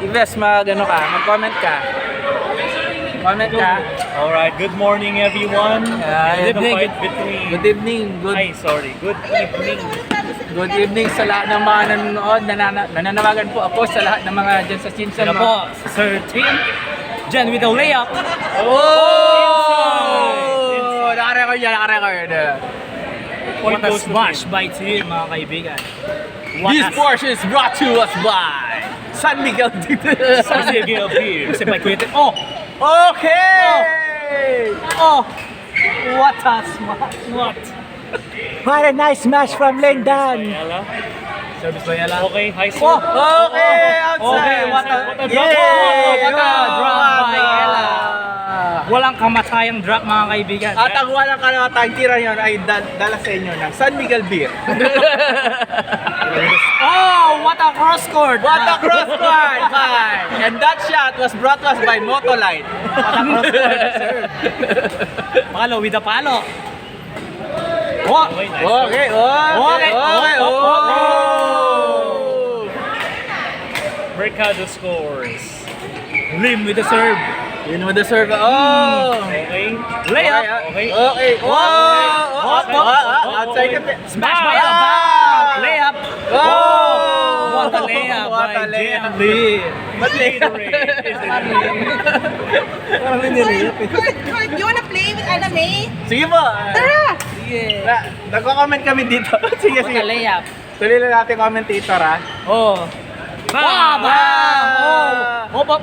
Ives, mag-comment ka. Comment ka. Alright, good morning everyone. Good The evening. fight between... Good evening. Ay, sorry. Good evening. Good evening sa lahat ng mga nanonood. Nananawagan po ako sa lahat ng mga dyan sa Chinsan. Sila po, Sir Tim. Jen with a layup. Oh! Nakarecord yan. Point goes smash by Tim, mga kaibigan. This portion is brought to us by San Miguel San Miguel Beer. Kasi by Kuya Tim. Oh! Okay! Oh! What a smash! What? What a nice smash from Lendan! Ayala. Service by Yala. Okay, high Oh! score. Okay! Outside! Okay, what a drop. Yay! What a drop by Ella. Ella. Walang kamatayang drop, mga kaibigan. At ang walang kalamatang tira yun ay dala sa inyo ng San Miguel Beer. Oh, what a cross court! What a cross court! And that shot was brought to us by Motolite. What a cross court, sir. Palo with a palo. Oh, Okay, Mercado scores. Lim with the serve. Yun mo deserve. Oh! Okay. Layup. Okay. Okay. Outside ka. Smash by Ah! Abang. Layup. Oh! What a layup What a by layup. Jim Lee. Ba't layup? Parang ninilayup eh. Kurt, you wanna play with anime? Sige po. Tara! Nagko-comment kami dito. Sige, What a sige. layup. Tuloy lang natin commentator ha. Oh. Bang! Oh, pop.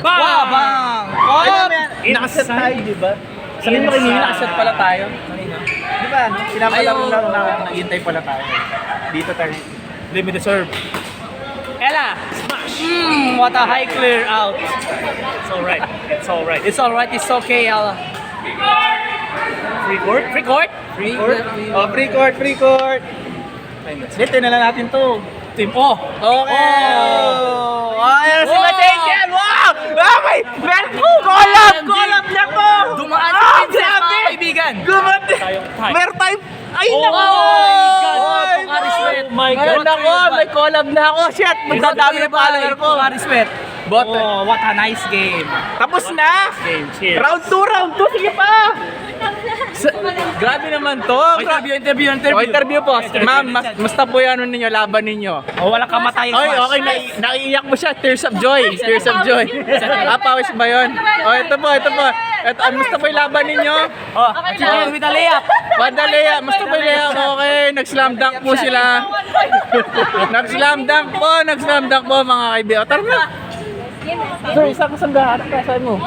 Bang! Bang! Oh! Nakaset tayo, di ba? Sabihin mo kay Mimi, nakaset pala tayo. Di ba? Pinapalaro lang namin, naghihintay pala tayo. Dito tayo. Lim with the serve. Ella! Smash! What a high clear out. It's alright. It's alright. It's alright. It's okay, Ella. Free court? Free court? Free court? Oh, free court. Dito na lang natin to. Team O. Okay! Oh! Ayan si Wow! Machenchen! Wow! Okay! Meron po! Collab na to! Dumaan si Ah, Princess, grabe! mga kaibigan. Gumati! Tayong tie. Meron tayo! Ay, Oh naku! my God! Ay, Pocari Sweat. my God. God! Nako! May collab na ako! Shit! Magdadami ng follower ko! Pocari Sweat. Bot. Oh, what a nice game. Tapos na! Game, cheers. Round 2! Sige pa! Grabe naman to! Interview. Po. Ma'am, musta po yung ano ninyo, laban ninyo? Oh, walang kamatayang Oy, smash. okay, naiiyak mo siya. Tears of joy. Tears of joy. Pawis ba yun? Oh, ito po. Ito, musta po yung laban ninyo? Oh, chicken with a layup. Padalaya, musta po yung layup? Okay, nag-slam dunk po sila. Nag-slam dunk po, mga kaibigan. Tara na. Sir, isa ko sa lahat. Saan mo?